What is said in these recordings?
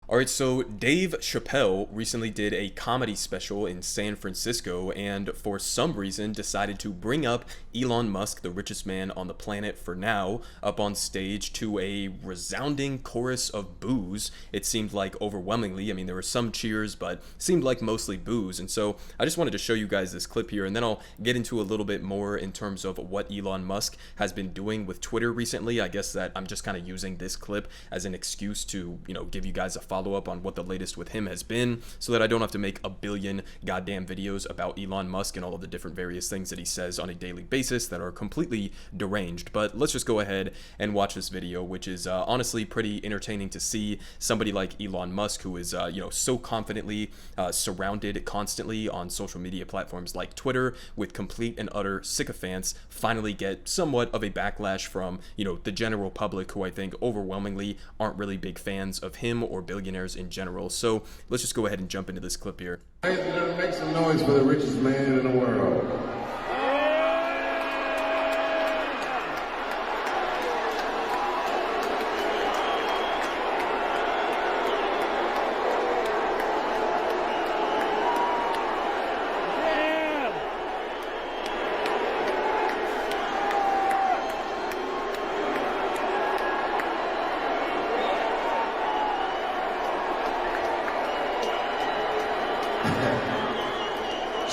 All right, so Dave Chappelle recently did a comedy special in San Francisco and for some reason decided to bring up Elon Musk, the richest man on the planet for now, up on stage to a resounding chorus of boos. It seemed like overwhelmingly. I mean, there were some cheers, but seemed like mostly boos. And so I just wanted to show you guys this clip here, and then I'll get into a little bit more in terms of what Elon Musk has been doing with Twitter recently. I guess that I'm just kind of using this clip as an excuse to, give you guys a follow up on what the latest with him has been so that I don't have to make a billion goddamn videos about Elon Musk and all of the different various things that he says on a daily basis that are completely deranged. But let's just go ahead and watch this video, which is honestly pretty entertaining to see somebody like Elon Musk, who is so confidently surrounded constantly on social media platforms like Twitter with complete and utter sycophants, finally get somewhat of a backlash from the general public, who I think overwhelmingly aren't really big fans of him or billionaires in general. So let's just go ahead and jump into this clip here. Ladies and gentlemen, make some noise for the richest man in the world.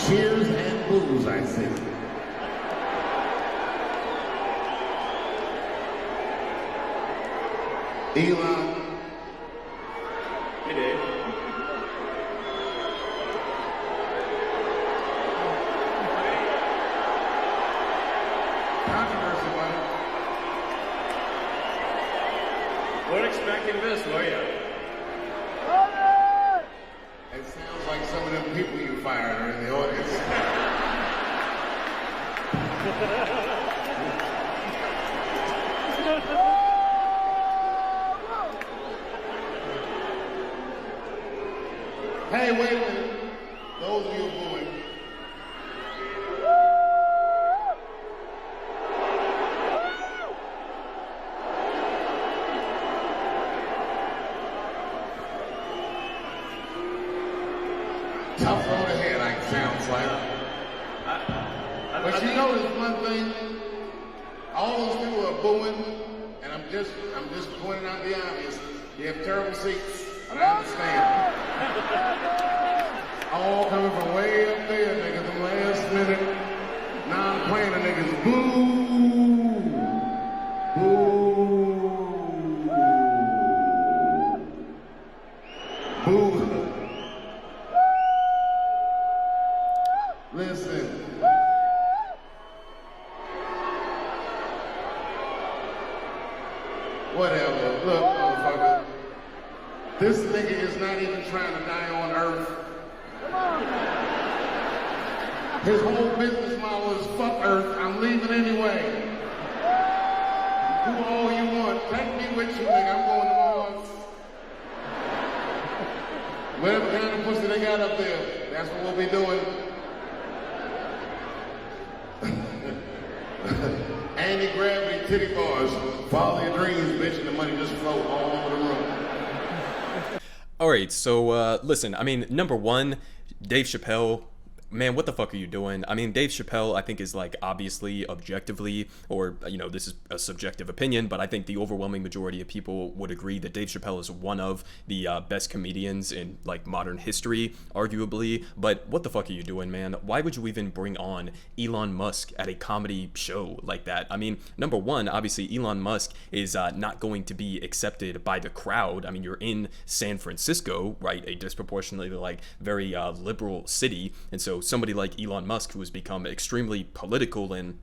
Cheers and boos, I see. Elon. Hey, Dave. Controversy, buddy. Weren't expecting this, were you? It sounds like some of them people you fired are in the audience. Hey, wait a minute. Those of you booing. Tough road ahead, it sounds like. But you notice one thing, all those people are booing, and I'm just pointing out the obvious. You have terrible seats, and I understand. All coming from way up there, niggas, the last minute, non-playing the niggas, boo! Boo! Boo! Listen. Whatever. Look, motherfucker. This nigga is not even trying to die on Earth. His whole business model is fuck Earth. I'm leaving anyway. Do all you want. Take me with you, nigga. I'm going to Mars. Whatever kind of pussy they got up there, that's what we'll be doing. Anti-gravity titty bars. Follow your dreams, bitch, and the money just float all over the room. All right, so listen, I mean, number one, Dave Chappelle, man, what the fuck are you doing? I mean, Dave Chappelle, I think, is like obviously objectively, or this is a subjective opinion, but I think the overwhelming majority of people would agree that Dave Chappelle is one of the best comedians in like modern history, arguably. But what the fuck are you doing, man? Why would you even bring on Elon Musk at a comedy show like that? I mean, number one, obviously Elon Musk is not going to be accepted by the crowd. I mean, you're in San Francisco, right? A disproportionately like very liberal city, and so somebody like Elon Musk, who has become extremely political and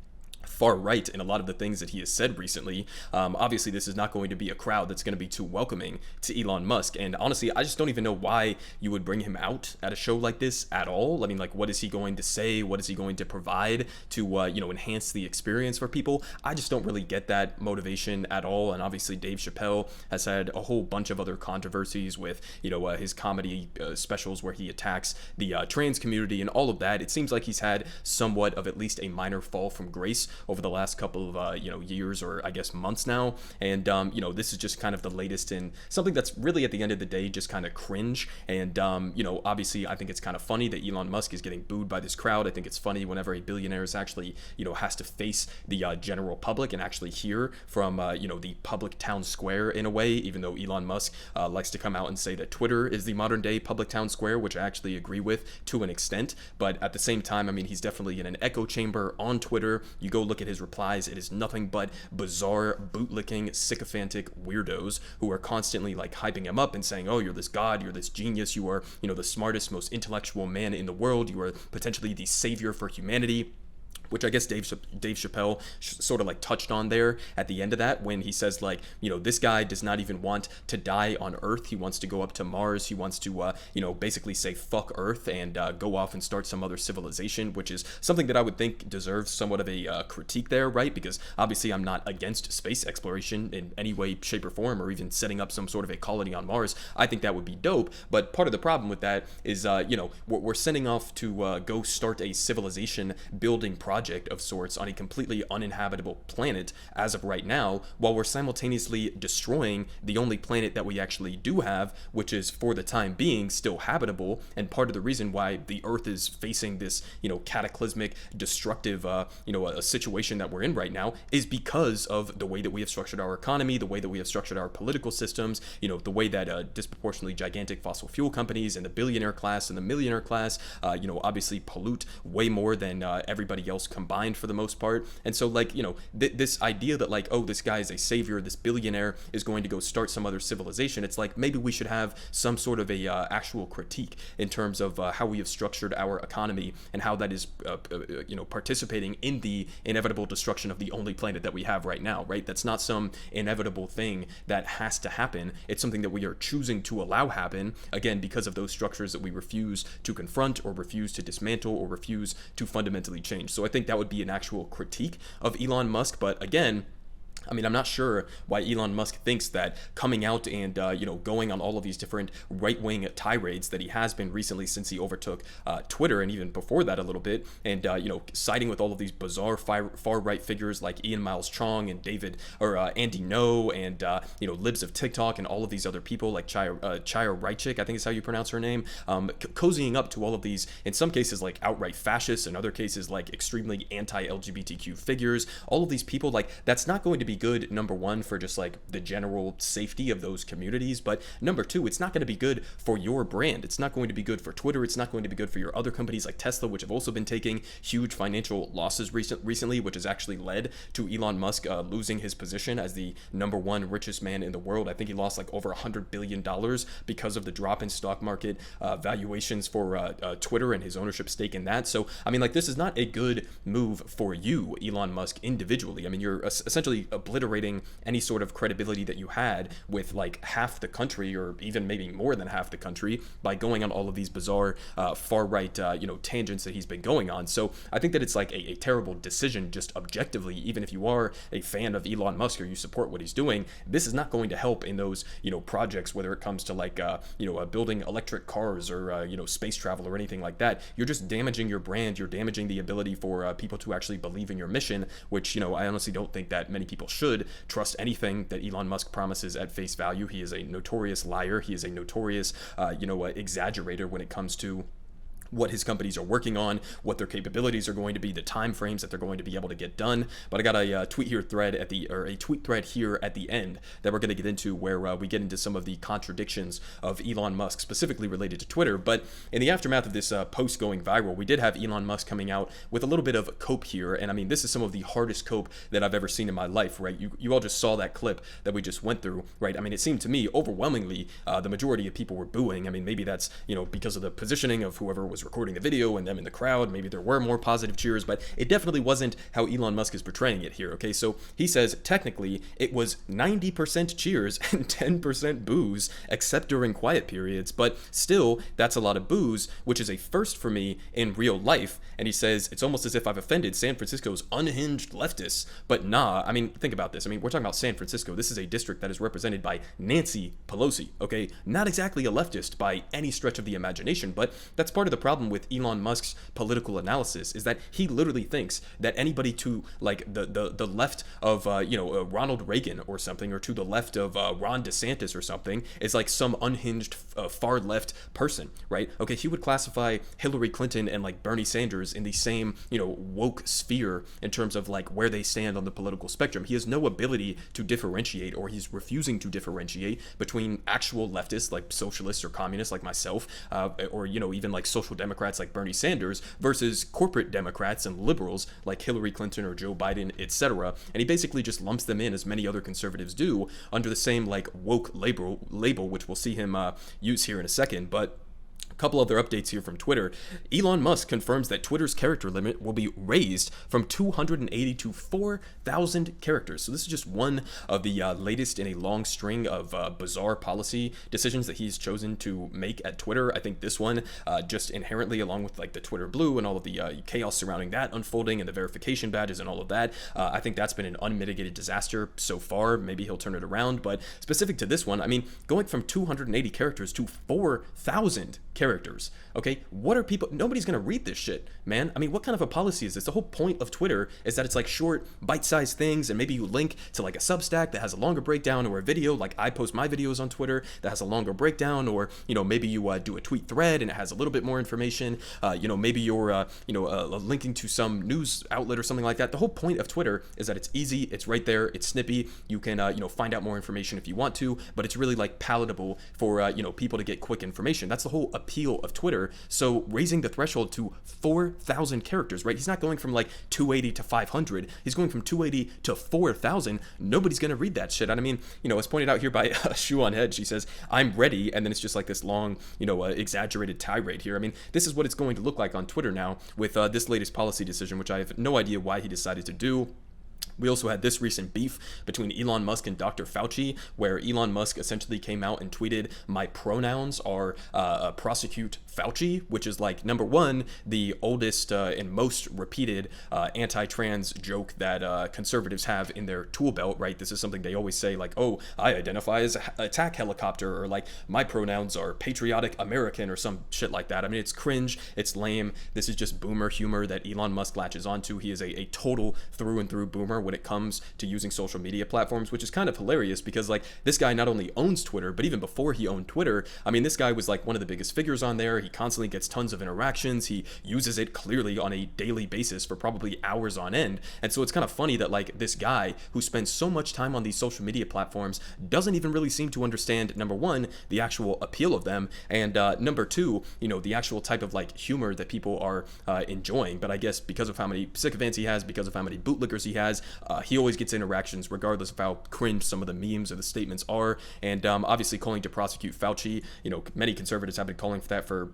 far right in a lot of the things that he has said recently. Obviously, this is not going to be a crowd that's going to be too welcoming to Elon Musk. And honestly, I just don't even know why you would bring him out at a show like this at all. I mean, like, what is he going to say? What is he going to provide to, enhance the experience for people? I just don't really get that motivation at all. And obviously, Dave Chappelle has had a whole bunch of other controversies with, his comedy specials where he attacks the trans community and all of that. It seems like he's had somewhat of at least a minor fall from grace over the last couple of, years, or I guess months now. And, this is just kind of the latest in something that's really at the end of the day just kind of cringe. And, obviously I think it's kind of funny that Elon Musk is getting booed by this crowd. I think it's funny whenever a billionaire is actually, has to face the general public and actually hear from, the public town square in a way, even though Elon Musk likes to come out and say that Twitter is the modern day public town square, which I actually agree with to an extent. But at the same time, I mean, he's definitely in an echo chamber on Twitter. You go look at his replies, it is nothing but bizarre, bootlicking, sycophantic weirdos who are constantly like hyping him up and saying, oh, you're this god, you're this genius, you are, the smartest, most intellectual man in the world, you are potentially the savior for humanity. Which I guess Dave Chappelle sort of like touched on there at the end of that, when he says like, this guy does not even want to die on Earth. He wants to go up to Mars. He wants to, basically say fuck Earth and go off and start some other civilization, which is something that I would think deserves somewhat of a critique there, right? Because obviously I'm not against space exploration in any way, shape, or form, or even setting up some sort of a colony on Mars. I think that would be dope. But part of the problem with that is, we're sending off to go start a civilization building project of sorts on a completely uninhabitable planet as of right now, while we're simultaneously destroying the only planet that we actually do have, which is for the time being still habitable. And part of the reason why the Earth is facing this, cataclysmic, destructive, a situation that we're in right now is because of the way that we have structured our economy, the way that we have structured our political systems, the way that disproportionately gigantic fossil fuel companies and the billionaire class and the millionaire class, obviously pollute way more than everybody else combined for the most part. And so like, this idea that like, oh, this guy is a savior, this billionaire is going to go start some other civilization. It's like, maybe we should have some sort of a actual critique in terms of how we have structured our economy and how that is, participating in the inevitable destruction of the only planet that we have right now, right? That's not some inevitable thing that has to happen. It's something that we are choosing to allow happen, again, because of those structures that we refuse to confront or refuse to dismantle or refuse to fundamentally change. So I think that would be an actual critique of Elon Musk. But again, I mean, I'm not sure why Elon Musk thinks that coming out and, going on all of these different right-wing tirades that he has been recently since he overtook Twitter, and even before that a little bit, and, siding with all of these bizarre far-right figures like Ian Miles Chong and Andy No and, Libs of TikTok and all of these other people like Chaya Raichik, I think is how you pronounce her name, cozying up to all of these, in some cases like outright fascists, in other cases like extremely anti-LGBTQ figures. All of these people, like, that's not going to be good, number one, for just like the general safety of those communities, but number two, it's not going to be good for your brand. It's not going to be good for Twitter. It's not going to be good for your other companies like Tesla, which have also been taking huge financial losses recently, which has actually led to Elon Musk losing his position as the number one richest man in the world. I think he lost like over $100 billion because of the drop in stock market valuations for Twitter and his ownership stake in that. So I mean, like, this is not a good move for you, Elon Musk, individually. I mean, you're essentially obliterating any sort of credibility that you had with like half the country, or even maybe more than half the country, by going on all of these bizarre far-right tangents that he's been going on. So I think that it's like a terrible decision, just objectively. Even if you are a fan of Elon Musk or you support what he's doing, this is not going to help in those projects, whether it comes to like building electric cars or space travel or anything like that. You're just damaging your brand. You're damaging the ability for people to actually believe in your mission, which I honestly don't think that many people should trust anything that Elon Musk promises at face value. He is a notorious liar. He is a notorious, exaggerator when it comes to what his companies are working on, what their capabilities are going to be, the time frames that they're going to be able to get done. But I got a tweet thread here at the end that we're going to get into, where we get into some of the contradictions of Elon Musk, specifically related to Twitter. But in the aftermath of this post going viral, we did have Elon Musk coming out with a little bit of cope here. And I mean, this is some of the hardest cope that I've ever seen in my life, right? You all just saw that clip that we just went through, right? I mean, it seemed to me overwhelmingly the majority of people were booing. I mean, maybe that's, because of the positioning of whoever was recording the video and them in the crowd. Maybe there were more positive cheers, but it definitely wasn't how Elon Musk is portraying it here. Okay, so he says technically it was 90% cheers and 10% boos, except during quiet periods, but still that's a lot of boos, which is a first for me in real life. And he says it's almost as if I've offended San Francisco's unhinged leftists, but nah. I mean, think about this. I mean, we're talking about San Francisco. This is a district that is represented by Nancy Pelosi. Okay, not exactly a leftist by any stretch of the imagination, but that's part of the problem problem with Elon Musk's political analysis is that he literally thinks that anybody to like the left of Ronald Reagan or something, or to the left of Ron DeSantis or something, is like some unhinged far left person, right? Okay, he would classify Hillary Clinton and like Bernie Sanders in the same woke sphere in terms of like where they stand on the political spectrum. He has no ability to differentiate, or he's refusing to differentiate between actual leftists like socialists or communists like myself, or even like social democrats like Bernie Sanders, versus corporate Democrats and liberals like Hillary Clinton or Joe Biden, etc. And he basically just lumps them in, as many other conservatives do, under the same like woke label, which we'll see him use here in a second. But a couple other updates here from Twitter. Elon Musk confirms that Twitter's character limit will be raised from 280 to 4,000 characters. So this is just one of the latest in a long string of bizarre policy decisions that he's chosen to make at Twitter. I think this one, just inherently, along with like the Twitter Blue and all of the chaos surrounding that unfolding and the verification badges and all of that, I think that's been an unmitigated disaster so far. Maybe he'll turn it around, but specific to this one, I mean, going from 280 characters to 4,000 characters. Okay, what are people? Nobody's gonna read this shit, man. I mean, what kind of a policy is this? The whole point of Twitter is that it's like short, bite-sized things, and maybe you link to like a Substack that has a longer breakdown, or a video like I post my videos on Twitter that has a longer breakdown, or maybe you do a tweet thread and it has a little bit more information. Maybe you're linking to some news outlet or something like that. The whole point of Twitter is that it's easy, it's right there, it's snippy. You can find out more information if you want to, but it's really like palatable for people to get quick information. That's the whole appeal of Twitter. So raising the threshold to 4,000 characters, right? He's not going from like 280 to 500. He's going from 280 to 4,000. Nobody's going to read that shit. And I mean, as pointed out here by Shoe on Head, she says, "I'm ready." And then it's just like this long, exaggerated tirade here. I mean, this is what it's going to look like on Twitter now with this latest policy decision, which I have no idea why he decided to do. We also had this recent beef between Elon Musk and Dr. Fauci, where Elon Musk essentially came out and tweeted, "My pronouns are prosecute Fauci," which is like, number one, the oldest and most repeated anti-trans joke that conservatives have in their tool belt, right? This is something they always say, like, "Oh, I identify as an attack helicopter," or like, "My pronouns are patriotic American," or some shit like that. I mean, it's cringe, it's lame. This is just boomer humor that Elon Musk latches onto. He is a total through and through boomer when it comes to using social media platforms, which is kind of hilarious because like this guy not only owns Twitter, but even before he owned Twitter, I mean, this guy was like one of the biggest figures on there. He constantly gets tons of interactions. He uses it clearly on a daily basis for probably hours on end. And so it's kind of funny that like this guy who spends so much time on these social media platforms doesn't even really seem to understand, number one, the actual appeal of them, and number two, the actual type of like humor that people are enjoying. But I guess because of how many sycophants he has, because of how many bootlickers he has, he always gets interactions regardless of how cringe some of the memes or the statements are. And obviously calling to prosecute Fauci, many conservatives have been calling for that for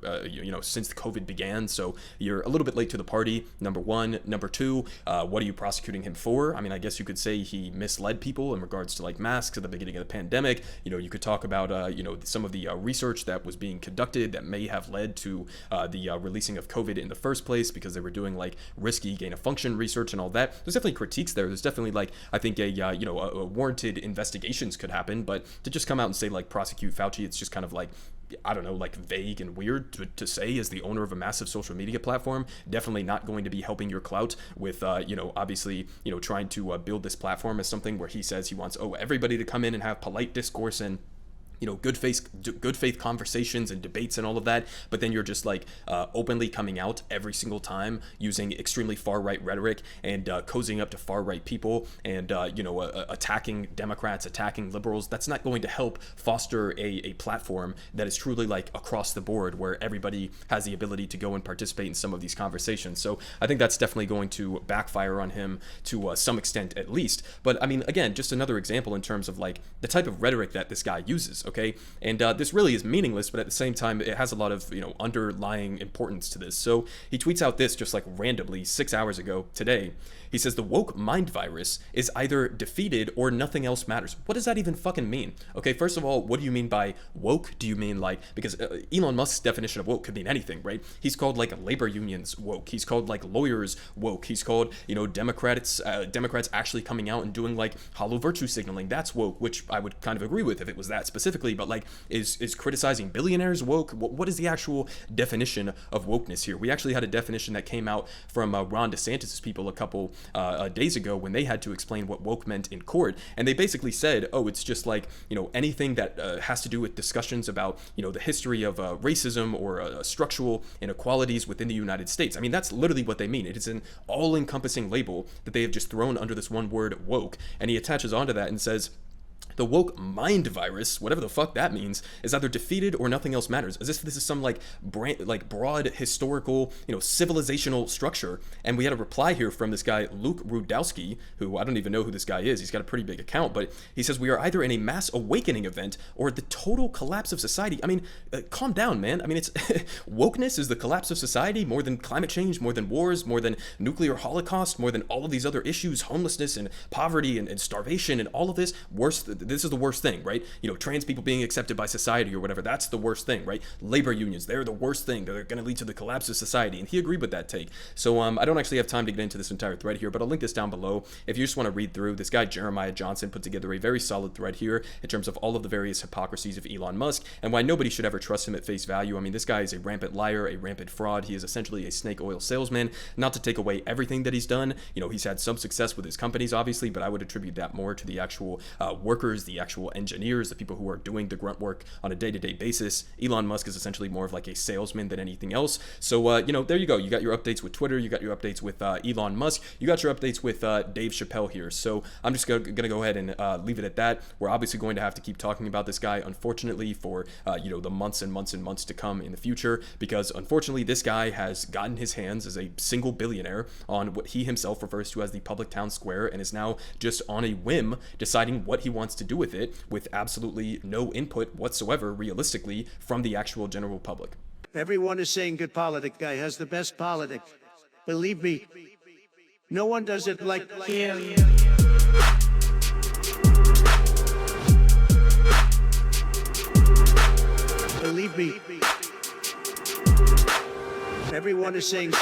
since the COVID began. So you're a little bit late to the party, number one. Number two, what are you prosecuting him for? I mean, I guess you could say he misled people in regards to like masks at the beginning of the pandemic. You could talk about some of the research that was being conducted that may have led to the releasing of COVID in the first place, because they were doing like risky gain of function research and all that. There's definitely critiques there. There's definitely like, I think a warranted investigations could happen, but to just come out and say like prosecute Fauci, it's just kind of like, I don't know, like vague and weird to say as the owner of a massive social media platform. Definitely not going to be helping your clout with, obviously, trying to build this platform as something where he says he wants, everybody to come in and have polite discourse and good faith conversations and debates and all of that, but then you're just like openly coming out every single time using extremely far right rhetoric and cozying up to far right people and attacking Democrats, attacking liberals. That's not going to help foster a platform that is truly like across the board, where everybody has the ability to go and participate in some of these conversations. So I think that's definitely going to backfire on him to some extent at least. But I mean, again, just another example in terms of like the type of rhetoric that this guy uses. Okay, and this really is meaningless, but at the same time, it has a lot of underlying importance to this. So he tweets out this just like randomly 6 hours ago today. He says the woke mind virus is either defeated or nothing else matters. What does that even fucking mean? Okay, first of all, what do you mean by woke? Do you mean like, because Elon Musk's definition of woke could mean anything, right? He's called like labor unions woke. He's called like lawyers woke. He's called, Democrats actually coming out and doing like hollow virtue signaling. That's woke, which I would kind of agree with if it was that specific. specifically, but like, is criticizing billionaires woke? What is the actual definition of wokeness here? We actually had a definition that came out from Ron DeSantis' people a couple days ago when they had to explain what woke meant in court, and they basically said, oh, it's just like, anything that has to do with discussions about, the history of racism or structural inequalities within the United States. I mean, that's literally what they mean. It is an all-encompassing label that they have just thrown under this one word, woke, and he attaches onto that and says, the woke mind virus, whatever the fuck that means, is either defeated or nothing else matters. As if this is some broad historical, civilizational structure. And we had a reply here from this guy, Luke Rudowski, who I don't even know who this guy is. He's got a pretty big account, but he says we are either in a mass awakening event or the total collapse of society. I mean, calm down, man. I mean, it's wokeness is the collapse of society more than climate change, more than wars, more than nuclear holocaust, more than all of these other issues, homelessness and poverty and starvation and all of this. This is the worst thing, right? Trans people being accepted by society or whatever, that's the worst thing, right? Labor unions, they're the worst thing. They're going to lead to the collapse of society. And he agreed with that take. So I don't actually have time to get into this entire thread here, but I'll link this down below. If you just want to read through, this guy Jeremiah Johnson put together a very solid thread here in terms of all of the various hypocrisies of Elon Musk and why nobody should ever trust him at face value. I mean, this guy is a rampant liar, a rampant fraud. He is essentially a snake oil salesman, not to take away everything that he's done. He's had some success with his companies, obviously, but I would attribute that more to the actual workers, the actual engineers, the people who are doing the grunt work on a day-to-day basis. Elon Musk is essentially more of like a salesman than anything else. So, there you go. You got your updates with Twitter. You got your updates with Elon Musk. You got your updates with Dave Chappelle here. So I'm just going to go ahead and leave it at that. We're obviously going to have to keep talking about this guy, unfortunately, for, the months and months and months to come in the future, because unfortunately, this guy has gotten his hands as a single billionaire on what he himself refers to as the public town square and is now just on a whim deciding what he wants to do with it, with absolutely no input whatsoever, realistically, from the actual general public. Everyone is saying good Politic guy has the best Politic. Believe me, no one does it like him. Believe me, everyone is saying